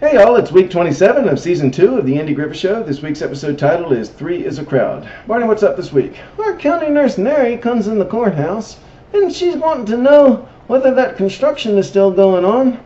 Hey y'all, it's week 27 of season 2 of the Andy Griffith Show. This week's episode title is 3 is a Crowd. Barney, what's up this week? Our county nurse Mary comes in the courthouse, and she's wanting to know whether that construction is still going on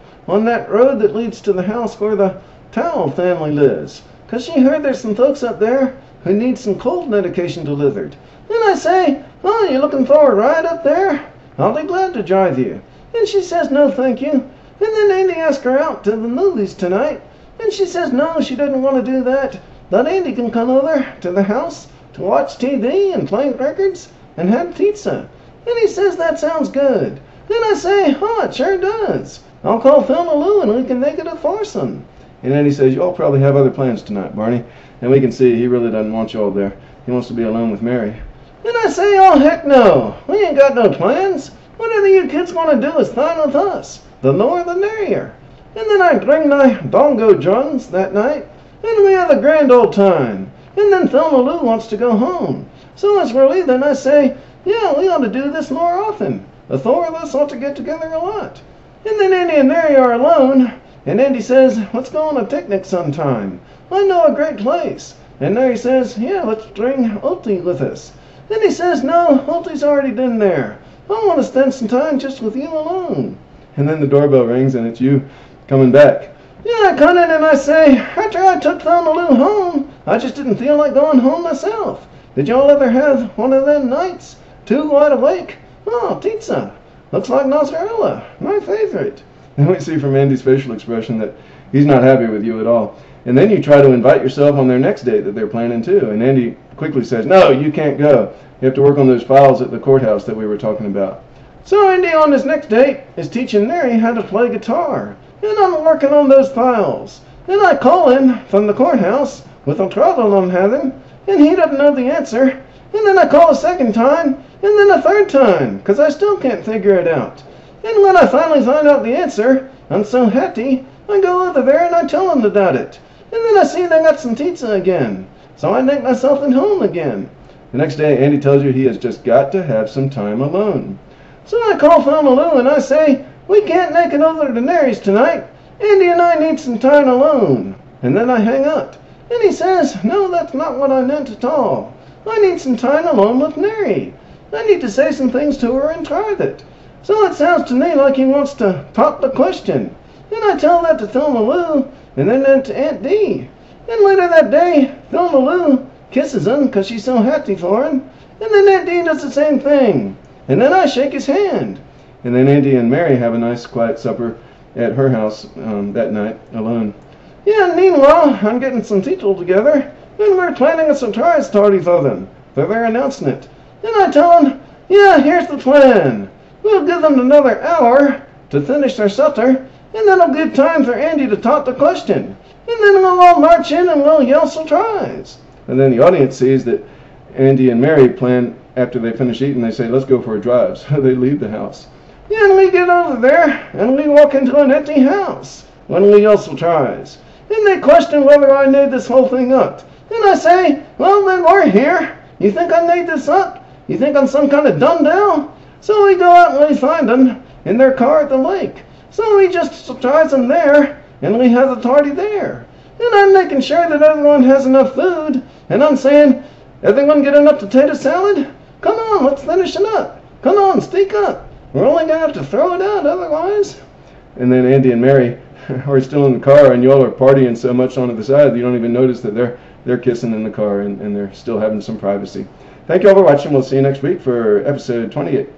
that road that leads to the house where the Towel family lives. 'Cause she heard there's some folks up there who need some cold medication delivered. And I say, oh, you looking for a ride up there? I'll be glad to drive you. And she says, no, thank you. And then Andy asked her out to the movies tonight, and she says no, she doesn't want to do that. That Andy can come over to the house to watch TV and play records and have pizza. And he says that sounds good. Then I say, oh, it sure does. I'll call Phil and Lou and we can make it a foursome. And Andy says, you all probably have other plans tonight, Barney. And we can see he really doesn't want you all there. He wants to be alone with Mary. Then I say, oh, heck no. We ain't got no plans. Whatever you kids want to do is fine with us. The more the merrier. And then I bring my bongo drums that night, and we have a grand old time. And then Thelma Lou wants to go home. So as we're leaving, I say, yeah, we ought to do this more often. The four of us ought to get together a lot. And then Andy and Mary are alone, and Andy says, let's go on a picnic sometime. I know a great place. And Mary says, yeah, let's bring Ultie with us. Then he says, no, Ultie's already been there. I want to spend some time just with you alone. And then the doorbell rings and it's you coming back. Yeah, I come in and I say, after I took Thelma Lou home, I just didn't feel like going home myself. Did y'all ever have one of them nights? Too wide awake? Oh, pizza. Looks like mozzarella. My favorite. And we see from Andy's facial expression that he's not happy with you at all. And then you try to invite yourself on their next date that they're planning too. And Andy quickly says, no, you can't go. You have to work on those files at the courthouse that we were talking about. So Andy on his next date is teaching Mary how to play guitar, and I'm working on those files. And I call him from the courthouse with a trouble I'm having, and he doesn't know the answer. And then I call a second time, and then a third time, 'cause I still can't figure it out. And when I finally find out the answer, I'm so happy, I go over there and I tell him about it. And then I see they got some pizza again, so I make myself at home again. The next day, Andy tells you he has just got to have some time alone. So I call Thelma Lou and I say, we can't make it over to Mary's tonight. Andy and I need some time alone. And then I hang up. And he says, no, that's not what I meant at all. I need some time alone with Mary. I need to say some things to her in private. So it sounds to me like he wants to pop the question. And I tell that to Thelma Lou and then to Aunt Dee. And later that day, Thelma Lou kisses him 'cause she's so happy for him. And then Aunt Dee does the same thing. And then I shake his hand. And then Andy and Mary have a nice quiet supper at her house that night, alone. Yeah, and meanwhile, I'm getting some people together, and we're planning a surprise party for them, for their announcement. And I tell them, yeah, here's the plan. We'll give them another hour to finish their supper, and then it'll give time for Andy to talk the question. And then we'll all march in and we'll yell surprise. And then the audience sees that Andy and Mary plan, after they finish eating, they say, let's go for a drive. So they leave the house. Yeah, and we get over there, and we walk into an empty house when we yell surprise. And they question whether I made this whole thing up. And I say, well, then we're here. You think I made this up? You think I'm some kind of dumbbell? So we go out and we find them in their car at the lake. So we just surprise them there, and we have the party there. And I'm making sure that everyone has enough food. And I'm saying, everyone get enough potato salad? Come on, let's finish it up. Come on, speak up. We're only going to have to throw it out otherwise. And then Andy and Mary are still in the car, and y'all are partying so much on the side that you don't even notice that they're kissing in the car, and they're still having some privacy. Thank you all for watching. We'll see you next week for episode 28.